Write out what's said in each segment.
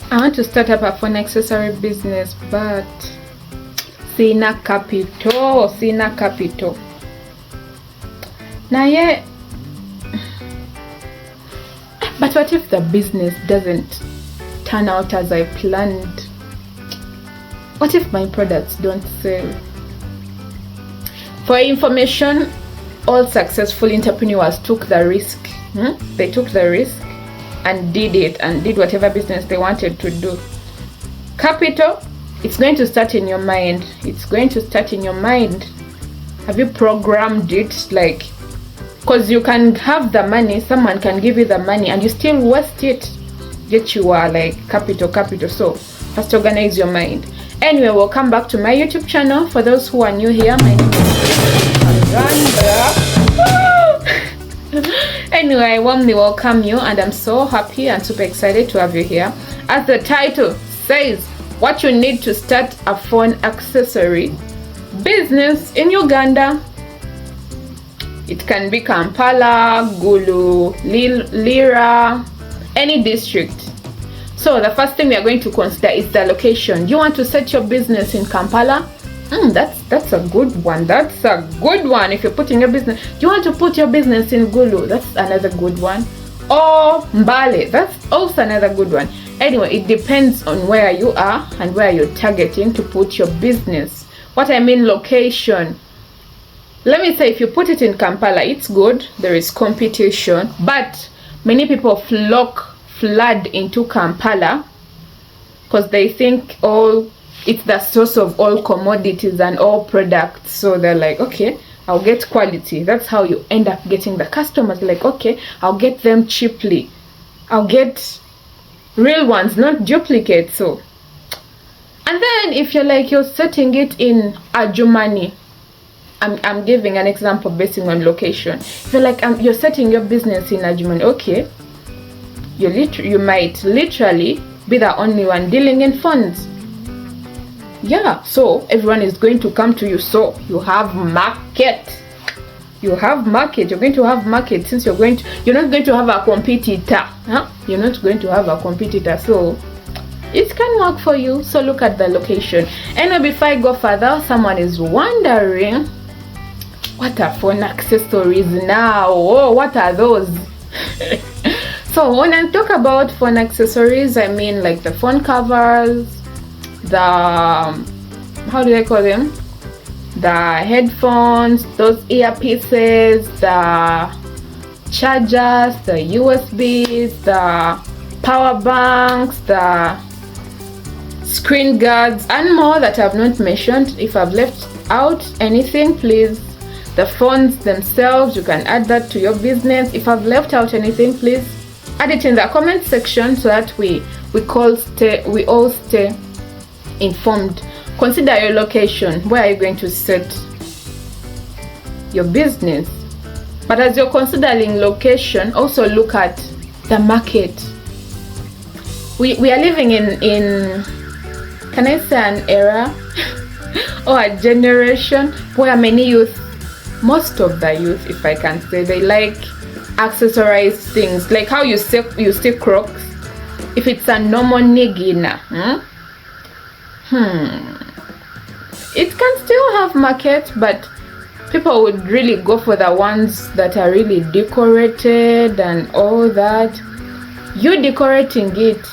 I want to start up a phone accessory business, but sina capital. Now yeah, but what if the business doesn't turn out as I planned? What if my products don't sell? For information, all successful entrepreneurs took the risk. They took the risk and did whatever business they wanted to do. Capital, it's going to start in your mind. Have you programmed it? Like, because you can have the money, someone can give you the money and you still waste it, yet you are like capital. So first organize your mind. Anyway, welcome back to my YouTube channel. For those who are new here, my name is Uganda. Anyway, I warmly welcome you and I'm so happy and super excited to have you here. As the title says, what you need to start a phone accessory business in Uganda. It can be Kampala, Gulu, Lira, any district. So the first thing we are going to consider is the location. You want to set your business in Kampala? That's a good one. That's a good one. If you're putting your business, you want to put your business in Gulu? That's another good one. Or Mbale, that's also another good one. Anyway, it depends on where you are and where you're targeting to put your business. What I mean location. Let me say, if you put it in Kampala, it's good. There is competition, but many people flood into Kampala because they think it's the source of all commodities and all products. So they're like, okay, I'll get quality. That's how you end up getting the customers. Like, okay, I'll get them cheaply. I'll get real ones, not duplicates. So, and then if you're setting it in Adjumani, I'm giving an example based on location. If you're setting your business in Adjumani, okay, you might literally be the only one dealing in phones. Yeah, so everyone is going to come to you. So you have market. You're going to have market since you're not going to have a competitor. You're not going to have a competitor. So it can work for you. So look at the location. And before I go further, someone is wondering, what are phone accessories now? Oh, what are those? So when I talk about phone accessories, I mean like the phone covers, how do I call them? The headphones, those earpieces, the chargers, the USBs, the power banks, the screen guards, and more that I've not mentioned. If I've left out anything, please. The phones themselves, you can add that to your business. If I've left out anything, please add it in the comment section so that we all stay informed. Consider your location. Where are you going to set your business? But as you're considering location, also look at the market. We are living in can I say an era or a generation where most of the youth, if I can say, they like accessorized things, like how you see Crocs. If it's a normal nigina, it can still have market, but people would really go for the ones that are really decorated and all that. You decorating it,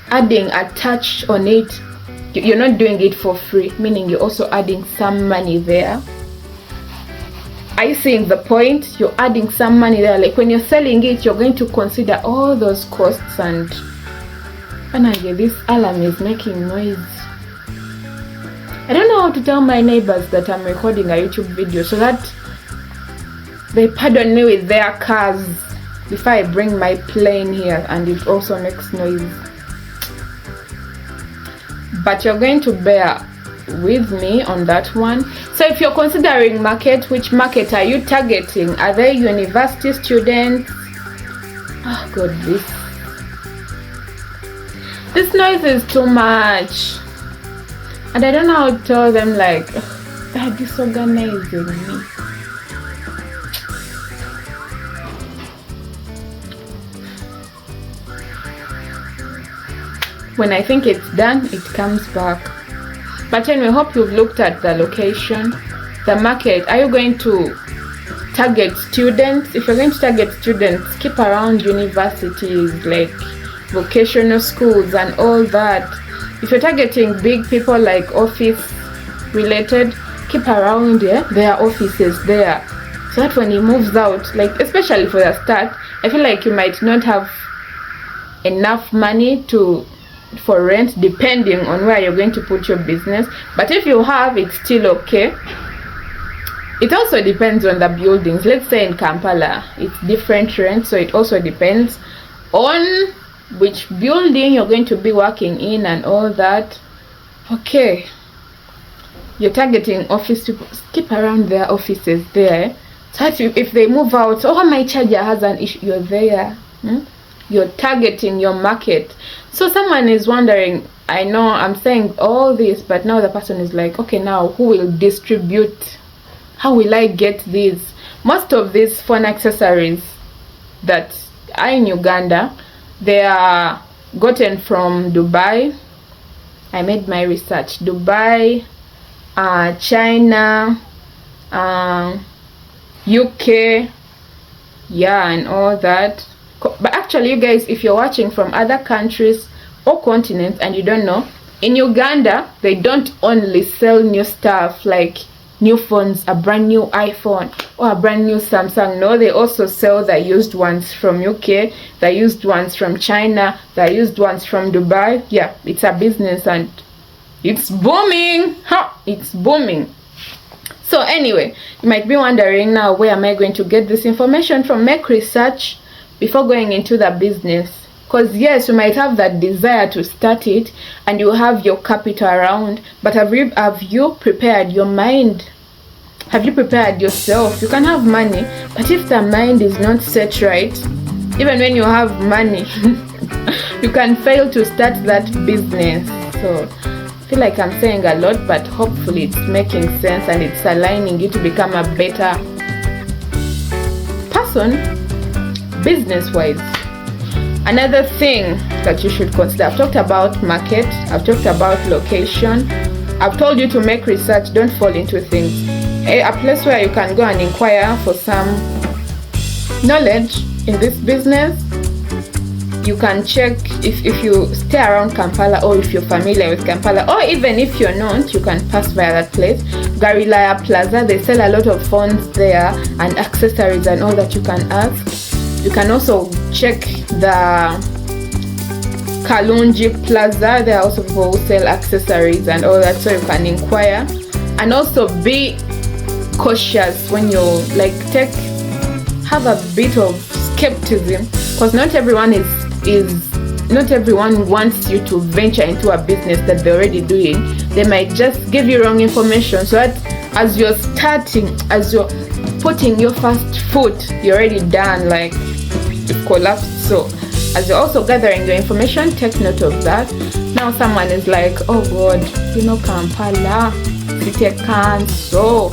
adding a touch on it, you're not doing it for free, meaning you're also adding some money there. Are you seeing the point? You're adding some money there. Like when you're selling it, you're going to consider all those costs. And this alarm is making noise. I don't know how to tell my neighbors that I'm recording a YouTube video so that they pardon me with their cars before I bring my plane here and it also makes noise. But you're going to bear with me on that one. So if you're considering market, which market are you targeting? Are they university students? Oh god, this noise is too much and I don't know how to tell them, like, they're disorganizing me. when I think it's done, it comes back. But anyway, hope you've looked at the location, the market. Are you going to target students? If you're going to target students, keep around universities, like vocational schools and all that. If you're targeting big people, like office related, keep around their offices there, so that when he moves out, like especially for the start, I feel like you might not have enough money for rent, depending on where you're going to put your business. But if you have, it's still okay. It also depends on the buildings. Let's say in Kampala, it's different rent, so it also depends on which building you're going to be working in and all that. Okay, you're targeting office people, keep around their offices there, so that if they move out, my charger has an issue, you're there. You're targeting your market. So someone is wondering, I know I'm saying all this, but now the person is like, okay, now who will distribute? How will I get these? Most of these phone accessories that are in Uganda, they are gotten from Dubai. I made my research. Dubai, China, UK, and all that. But actually, you guys, if you're watching from other countries or continents and you don't know, in Uganda, they don't only sell new stuff like new phones, a brand new iPhone or a brand new Samsung. No, they also sell the used ones from UK, the used ones from China, the used ones from Dubai. Yeah, it's a business and it's booming. It's booming. So anyway, you might be wondering now, where am I going to get this information from? Make research before going into the business, because yes, you might have that desire to start it and you have your capital around, but have you prepared your mind? Have you prepared yourself? You can have money, but if the mind is not set right, even when you have money, you can fail to start that business. So I feel like I'm saying a lot, but hopefully it's making sense and it's aligning you to become a better person business-wise. Another thing that you should consider, I've talked about market, I've talked about location, I've told you to make research. Don't fall into things. A place where you can go and inquire for some knowledge in this business. You can check if you stay around Kampala, or if you're familiar with Kampala, or even if you're not, you can pass via that place. Garilaya Plaza, they sell a lot of phones there and accessories and all that you can ask. You can also check the Kalunji Plaza. There are also people who sell accessories and all that, so you can inquire. And also be cautious when you have a bit of skepticism, because not everyone not everyone wants you to venture into a business that they're already doing. They might just give you wrong information, so that as you're starting, as you're putting your first foot, you're already done, like you've collapsed. So as you're also gathering your information, take note of that. Now someone is like, oh God, Kampala, city council,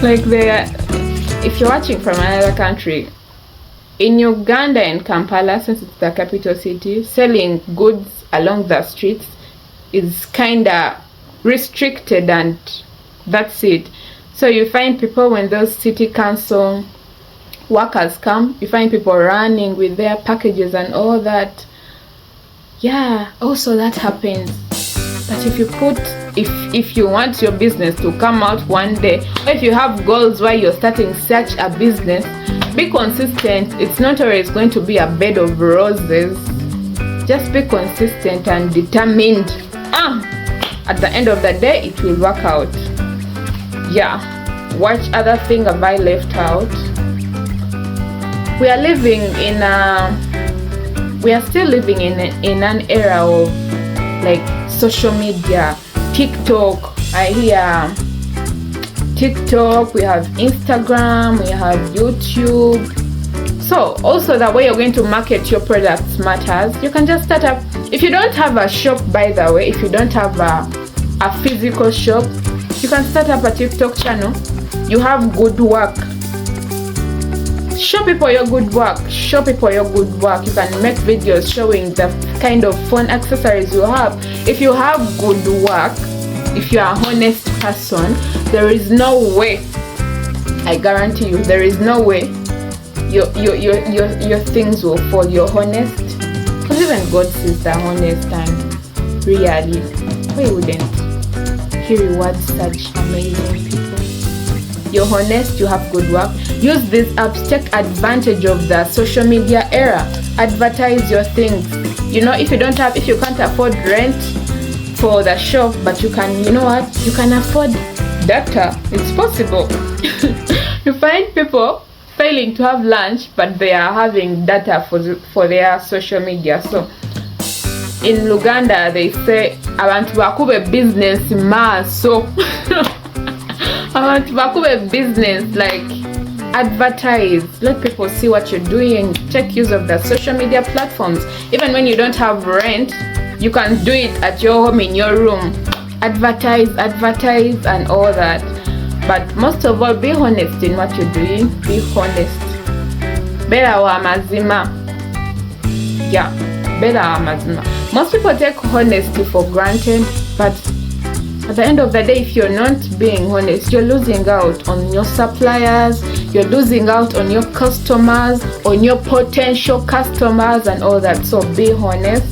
like if you're watching from another country, in Uganda and Kampala, since it's the capital city, selling goods along the streets is kinda restricted, and that's it. So you find people, when those city council workers come, you find people running with their packages and all that. Yeah, also that happens. But if you want your business to come out one day, or if you have goals where you're starting such a business, be consistent. It's not always going to be a bed of roses. Just be consistent and determined. At the end of the day, it will work out. Yeah. What other thing have I left out? We are still living in an era of like social media. TikTok, I hear TikTok, we have Instagram, we have YouTube. So also the way you're going to market your products matters. You can just start up. If you don't have a shop, by the way, if you don't have a physical shop, you can start up a TikTok channel. You have good work. Show people your good work. Show people your good work. You can make videos showing the kind of phone accessories you have. If you have good work, if you are an honest person, there is no way, I guarantee you, there is no way your things will fall. You're honest. Because even God sees the honest, and really, why wouldn't He reward such amazing people? You're honest, you have good work. Use these apps, take advantage of the social media era. Advertise your things. You know, if you can't afford rent for the shop, but you can, you know what, you can afford data. It's possible. You find people failing to have lunch, but they are having data for their social media. So in Uganda they say abantu bakube business maso. Abantu bakube business, like advertise, let people see what you're doing. Take use of the social media platforms. Even when you don't have rent, you can do it at your home, in your room. Advertise and all that. But most of all, be honest in what you're doing. Be honest. Bela wa mazima. Yeah, bela wa mazima. Most people take honesty for granted, but at the end of the day, if you're not being honest, you're losing out on your suppliers, you're losing out on your customers, on your potential customers and all that. So be honest.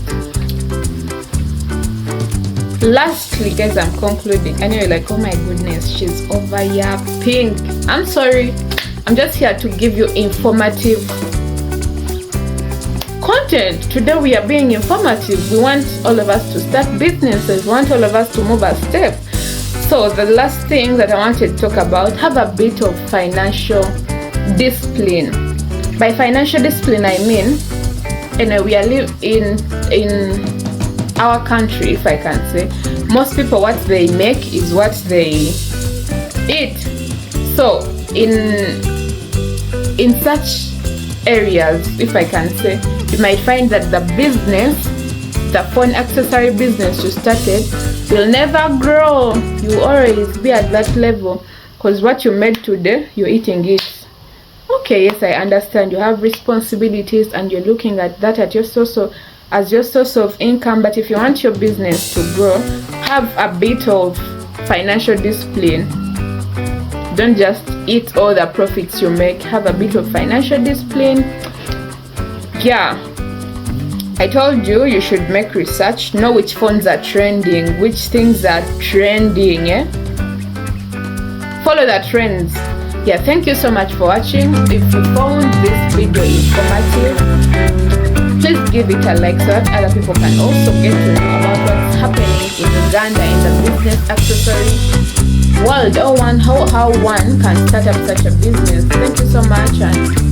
Lastly, guys, I'm concluding. I know you're like, oh my goodness, she's over yapping. I'm sorry. I'm just here to give you informative content. Today we are being informative. We want all of us to start businesses. We want all of us to move a step. So the last thing that I wanted to talk about, have a bit of financial discipline. By financial discipline, I mean, we are living in our country, if I can say. Most people, what they make is what they eat. So in such areas, if I can say, you might find that the phone accessory business you started will never grow. You always be at that level, because what you made today, you're eating it. Okay, yes, I understand you have responsibilities and you're looking at that as your source of income. But if you want your business to grow, have a bit of financial discipline. Don't just eat all the profits you make. Have a bit of financial discipline. Yeah, I told you, you should make research, know which phones are trending, which things are trending. Follow the trends. Yeah, thank you so much for watching. If you found this video informative, please give it a like so that other people can also get to know about what's happening in Uganda in the business accessory world, or how one can start up such a business. Thank you so much, and